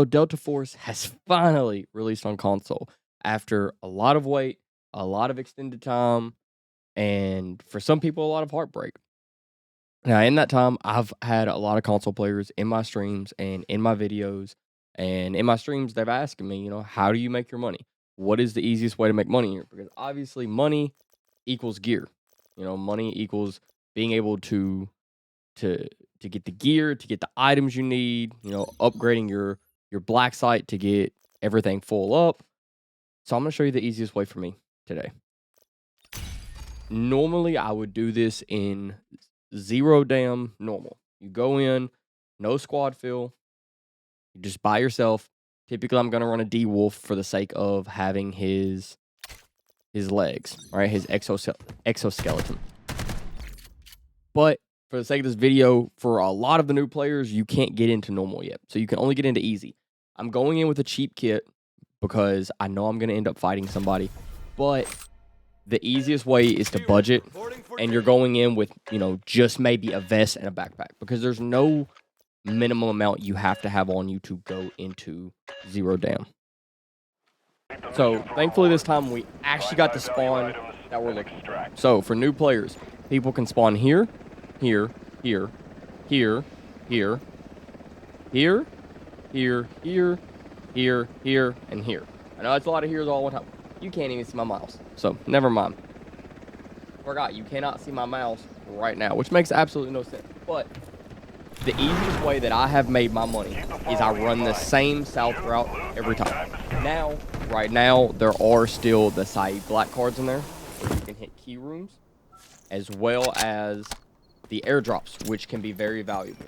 So Delta Force has finally released on console after a lot of wait, a lot of extended time, and for some people, a lot of heartbreak. Now, in that time, I've had a lot of console players in my streams and in my videos, and in my streams, they've asked me, how do you make your money? What is the easiest way to make money here? Because obviously, money equals gear. Money equals being able to to get the gear, to get the items you need. Upgrading your black site to get everything full up. So I'm gonna show you the easiest way for me today. Normally, I would do this in zero dam normal. You go in, no squad fill, you just by yourself. Typically, I'm gonna run a D Wolf for the sake of having his legs, right? His exoskeleton. But for the sake of this video, for a lot of the new players, you can't get into normal yet. So you can only get into easy. I'm going in with a cheap kit because I know I'm going to end up fighting somebody. But the easiest way is to budget. And you're going in with, just maybe a vest and a backpack. Because there's no minimum amount you have to have on you to go into zero dam. So thankfully this time we actually got the spawn that we're looking for. So for new players, people can spawn here, here, here, here, here, here, here, here, here, here, and here. I know that's a lot of here's all one time. You can't even see my mouse, so never mind. Forgot, you cannot see my mouse right now, which makes absolutely no sense. But the easiest way that I have made my money is I run the same south route every time. Now, right now, there are still the Saeed black cards in there, where you can hit key rooms, as well as the airdrops, which can be very valuable.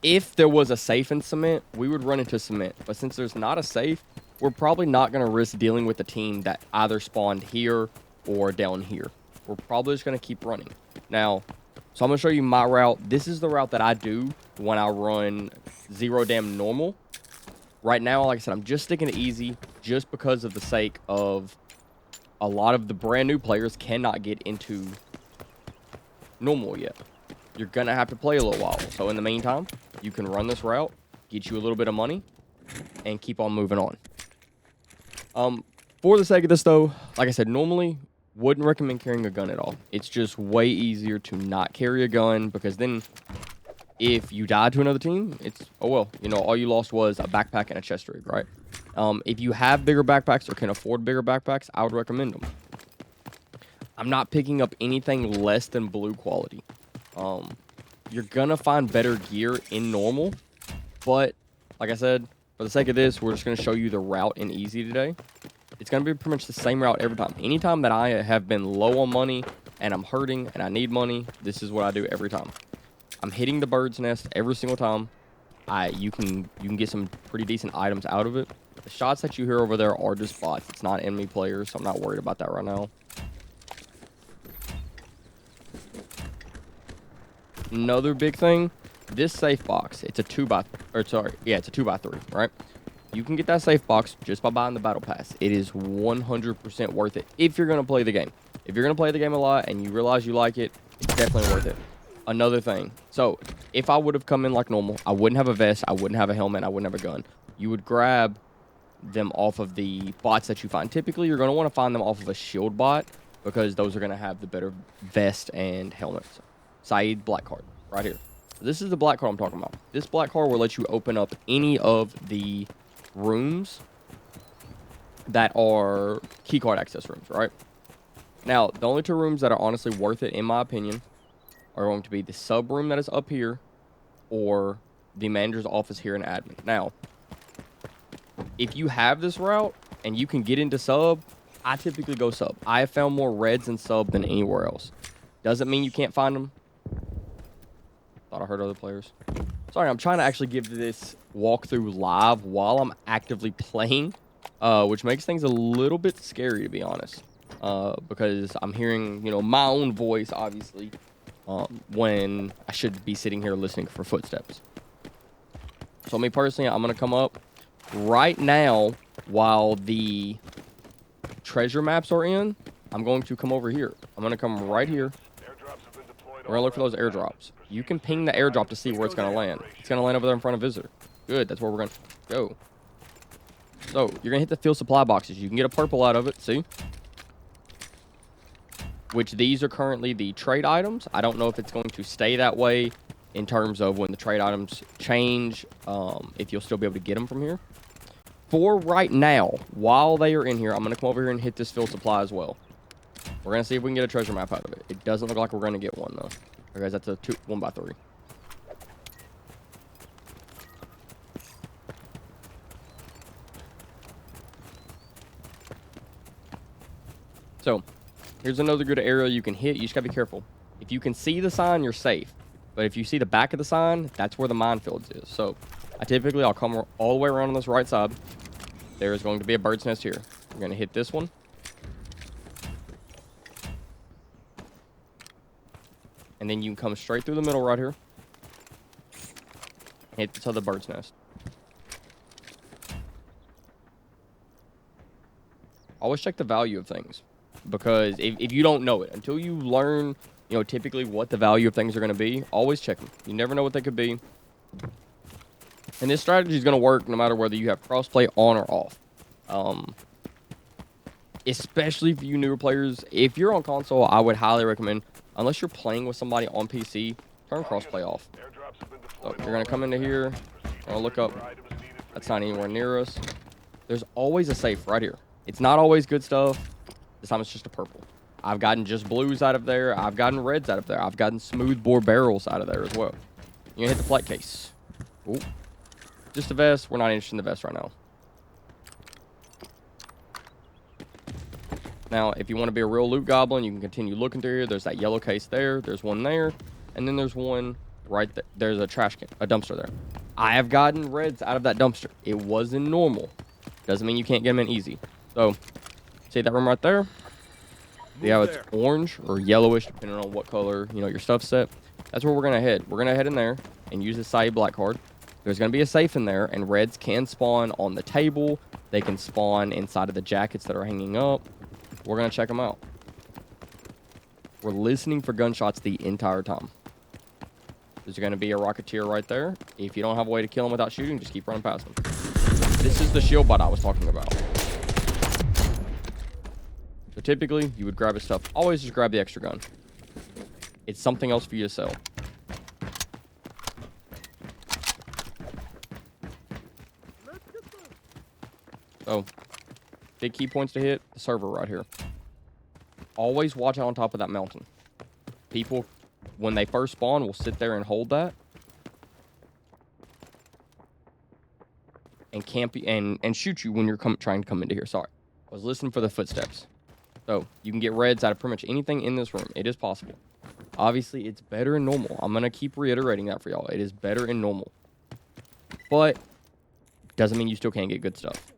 If there was a safe in cement, we would run into cement. But since there's not a safe, we're probably not going to risk dealing with a team that either spawned here or down here. We're probably just going to keep running. Now, so I'm going to show you my route. This is the route that I do when I run zero dam normal. Right now, like I said, I'm just sticking to easy just because of the sake of a lot of the brand new players cannot get into normal yet. You're going to have to play a little while. So in the meantime, you can run this route, get you a little bit of money, and keep on moving on. For the sake of this, though, like I said, normally wouldn't recommend carrying a gun at all. It's just way easier to not carry a gun because then if you die to another team, it's, oh well, all you lost was a backpack and a chest rig, right? If you have bigger backpacks or can afford bigger backpacks, I would recommend them. I'm not picking up anything less than blue quality. You're gonna find better gear in normal, but like I said, for the sake of this, we're just gonna show you the route in easy today. It's going to be pretty much the same route every time. Anytime that I have been low on money and I'm hurting and I need money, this is what I do every time. I'm hitting the bird's nest every single time. You can get some pretty decent items out of it. The shots that you hear over there are just bots. It's not enemy players, so I'm not worried about that right now. Another big thing, this safe box, it's a 2x3, right? You can get that safe box just by buying the battle pass. It is 100% worth it if you're going to play the game. If you're going to play the game a lot and you realize you like it, it's definitely worth it. Another thing. So, if I would have come in like normal, I wouldn't have a vest, I wouldn't have a helmet, I wouldn't have a gun. You would grab them off of the bots that you find. Typically, you're going to want to find them off of a shield bot because those are going to have the better vest and helmets. Saeed black card, right here. This is the black card I'm talking about. This black card will let you open up any of the rooms that are keycard access rooms, right? Now, the only two rooms that are honestly worth it, in my opinion, are going to be the sub room that is up here or the manager's office here in admin. Now, if you have this route and you can get into sub, I typically go sub. I have found more reds in sub than anywhere else. Doesn't mean you can't find them. Thought I heard other players. Sorry, I'm trying to actually give this walkthrough live while I'm actively playing, which makes things a little bit scary, to be honest, because I'm hearing, my own voice, obviously, when I should be sitting here listening for footsteps. So me personally, I'm going to come up right now while the treasure maps are in. I'm going to come over here. I'm going to come right here. We're going to look for those airdrops. You can ping the airdrop to see where it's going to land. It's going to land over there in front of Visitor. Good. That's where we're going to go. So, you're going to hit the field supply boxes. You can get a purple out of it, see? Which these are currently the trade items. I don't know if it's going to stay that way in terms of when the trade items change, if you'll still be able to get them from here. For right now, while they are in here, I'm going to come over here and hit this field supply as well. We're going to see if we can get a treasure map out of it. It doesn't look like we're going to get one, though. Okay, guys, that's a 1x3. So, here's another good area you can hit. You just got to be careful. If you can see the sign, you're safe. But if you see the back of the sign, that's where the minefields is. So, I'll come all the way around on this right side. There is going to be a bird's nest here. We're going to hit this one. And then you can come straight through the middle right here. Hit this other bird's nest. Always check the value of things. Because if you don't know it, until you learn, typically what the value of things are going to be, always check them. You never know what they could be. And this strategy is going to work no matter whether you have crossplay on or off. Especially for you newer players. If you're on console, I would highly recommend, unless you're playing with somebody on PC, turn crossplay off. So you're going to come into here. I'm going to look up. That's not anywhere near us. There's always a safe right here. It's not always good stuff. This time it's just a purple. I've gotten just blues out of there. I've gotten reds out of there. I've gotten smooth bore barrels out of there as well. You're going to hit the flight case. Ooh. Just a vest. We're not interested in the vest right now. Now, if you want to be a real loot goblin, you can continue looking through here. There's that yellow case there. There's one there. And then there's one right there. There's a trash can, a dumpster there. I have gotten reds out of that dumpster. It wasn't normal. Doesn't mean you can't get them in easy. So, see that room right there? Yeah, it's orange or yellowish, depending on what color, your stuff's set. That's where we're going to head. We're going to head in there and use the Saeed Black card. There's going to be a safe in there, and reds can spawn on the table. They can spawn inside of the jackets that are hanging up. We're going to check them out. We're listening for gunshots the entire time. There's going to be a Rocketeer right there. If you don't have a way to kill him without shooting, just keep running past him. This is the shield bot I was talking about. So typically, you would grab his stuff. Always just grab the extra gun. It's something else for you to sell. So, big key points to hit. The server right here. Always watch out on top of that mountain. People, when they first spawn, will sit there and hold that. And camp and shoot you when you're trying to come into here. Sorry. I was listening for the footsteps. So, you can get reds out of pretty much anything in this room. It is possible. Obviously, it's better in normal. I'm going to keep reiterating that for y'all. It is better in normal. But, doesn't mean you still can't get good stuff.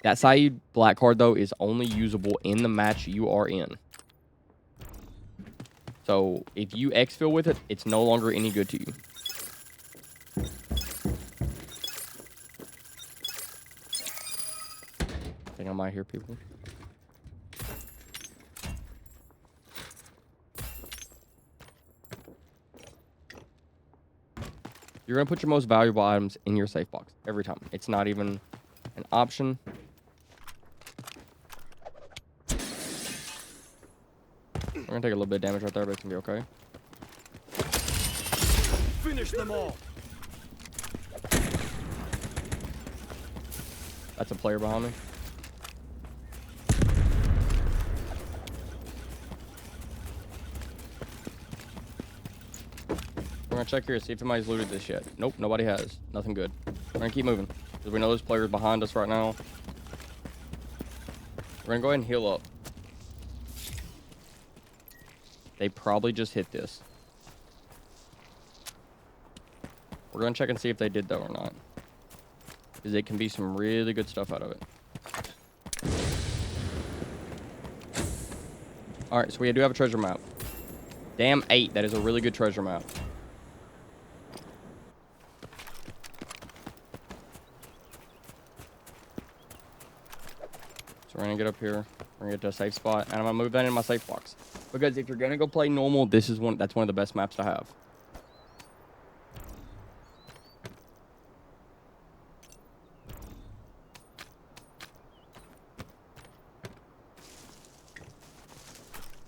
That Saeed Black card, though, is only usable in the match you are in. So, if you exfil with it, it's no longer any good to you. I think I might hear people. You're going to put your most valuable items in your safe box every time. It's not even an option. We're going to take a little bit of damage right there, but it's going to be okay. Finish them all. That's a player behind me. We're going to check here, see if anybody's looted this yet. Nope, nobody has. Nothing good. We're going to keep moving. Because we know there's players behind us right now. We're going to go ahead and heal up. They probably just hit this. We're going to check and see if they did, though, or not. Because it can be some really good stuff out of it. Alright, so we do have a treasure map. Damn 8, that is a really good treasure map. So we're going to get up here. We're going to get to a safe spot. And I'm going to move that in my safe box. Because if you're going to go play normal, that's one of the best maps to have.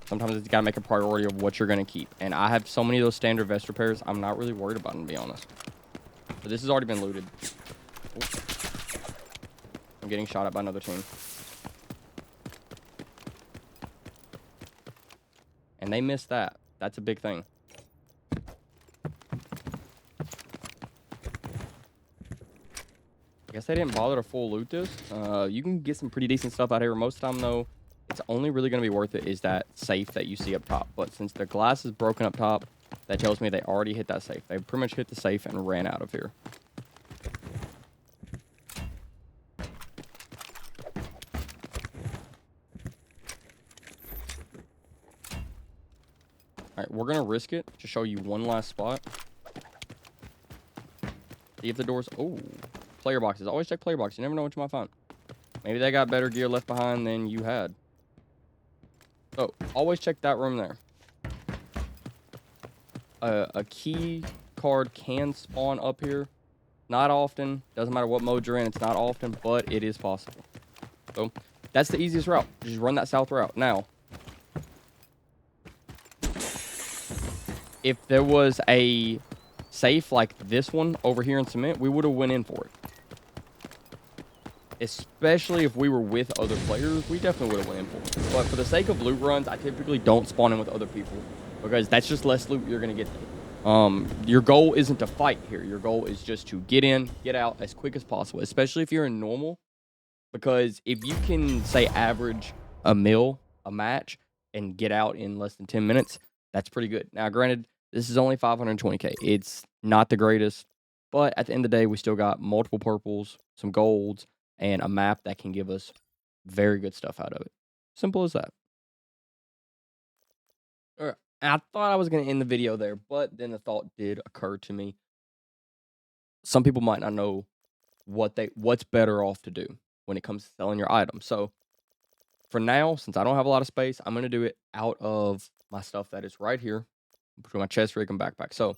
Sometimes it's got to make a priority of what you're going to keep. And I have so many of those standard vest repairs, I'm not really worried about them, to be honest. But this has already been looted. Ooh. I'm getting shot at by another team. And they missed that. That's a big thing. I guess they didn't bother to full loot this. You can get some pretty decent stuff out here. Most of the time, though, it's only really going to be worth it is that safe that you see up top. But since the glass is broken up top, that tells me they already hit that safe. They pretty much hit the safe and ran out of here. All right, we're going to risk it to show you one last spot. See if the doors... Oh, player boxes. Always check player boxes. You never know what you might find. Maybe they got better gear left behind than you had. So, always check that room there. A key card can spawn up here. Not often. Doesn't matter what mode you're in. It's not often, but it is possible. So, that's the easiest route. Just run that south route. Now, if there was a safe like this one over here in cement, we would have went in for it. Especially if we were with other players, we definitely would have went in for it. But for the sake of loot runs, I typically don't spawn in with other people because that's just less loot you're going to get. Your goal isn't to fight here. Your goal is just to get in, get out as quick as possible, especially if you're in normal. Because if you can, say, average a match, and get out in less than 10 minutes, that's pretty good. Now, granted, this is only 520k. It's not the greatest, but at the end of the day, we still got multiple purples, some golds, and a map that can give us very good stuff out of it. Simple as that. All right. I thought I was going to end the video there, but then the thought did occur to me. Some people might not know what's better off to do when it comes to selling your items. So for now, since I don't have a lot of space, I'm going to do it out of my stuff that is right here between my chest rig and backpack. So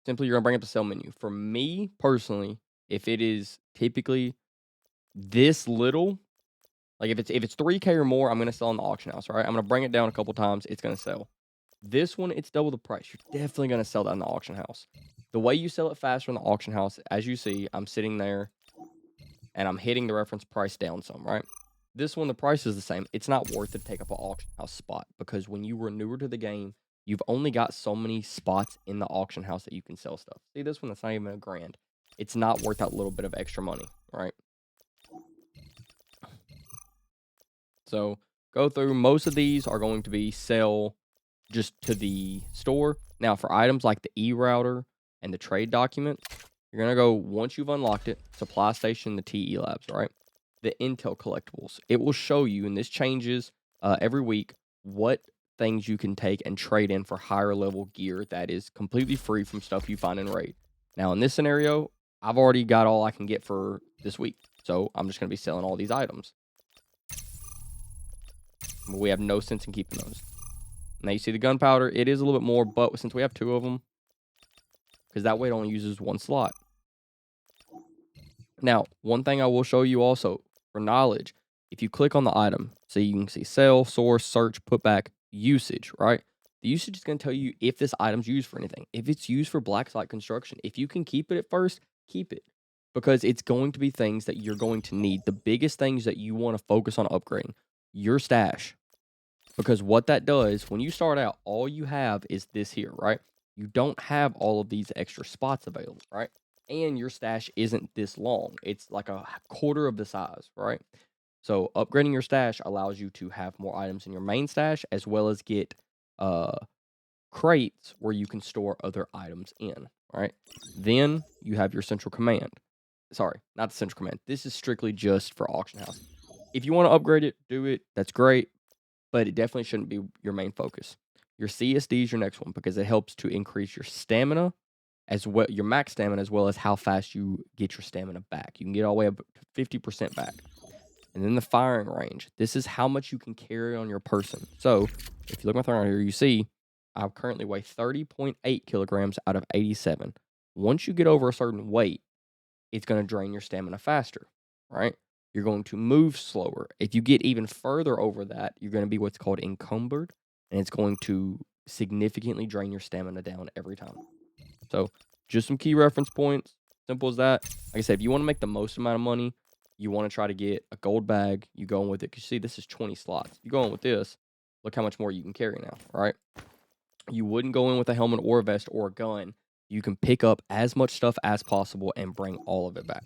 simply, you're going to bring up the sell menu. For me personally, if it is typically this little, like if it's 3K or more, I'm going to sell in the auction house, all right? I'm going to bring it down a couple times. It's going to sell. This one, it's double the price. You're definitely going to sell that in the auction house. The way you sell it faster in the auction house, as you see, I'm sitting there and I'm hitting the reference price down some, right? This one, the price is the same. It's not worth it to take up an auction house spot because when you were newer to the game, you've only got so many spots in the auction house that you can sell stuff. See this one? That's not even a grand. It's not worth that little bit of extra money, right? So go through. Most of these are going to be sell just to the store. Now, for items like the e-router and the trade document, you're going to go, once you've unlocked it, supply station, the TE labs, right? The Intel collectibles. It will show you, and this changes every week, what things you can take and trade in for higher level gear that is completely free from stuff you find in raid. Now, in this scenario, I've already got all I can get for this week. So I'm just going to be selling all these items. We have no sense in keeping those. Now you see the gunpowder. It is a little bit more, but since we have 2 of them, because that way it only uses 1 slot. Now, one thing I will show you also for knowledge, if you click on the item, so you can see sell, source, search, put back, usage, right? The usage is going to tell you if this item's used for anything. If it's used for black site construction, if you can keep it at first, keep it. Because it's going to be things that you're going to need. The biggest things that you want to focus on upgrading, your stash. Because what that does, when you start out, all you have is this here, right? You don't have all of these extra spots available, right? And your stash isn't this long. It's like a quarter of the size, right? So upgrading your stash allows you to have more items in your main stash, as well as get crates where you can store other items in, right? Then you have your central command. Sorry, not the central command. This is strictly just for auction house. If you want to upgrade it, do it. That's great. But it definitely shouldn't be your main focus. Your CSD is your next one because it helps to increase your stamina as well, your max stamina, as well as how fast you get your stamina back. You can get all the way up to 50% back. And then the firing range. This is how much you can carry on your person. So if you look at my thing right here, you see I currently weigh 30.8 kilograms out of 87. Once you get over a certain weight, it's going to drain your stamina faster, right? You're going to move slower. If you get even further over that, you're going to be what's called encumbered, and it's going to significantly drain your stamina down every time. So, just some key reference points. Simple as that. Like I said, if you want to make the most amount of money, you want to try to get a gold bag. You go in with it. Because see, this is 20 slots. You go in with this, look how much more you can carry now, right? You wouldn't go in with a helmet or a vest or a gun. You can pick up as much stuff as possible and bring all of it back.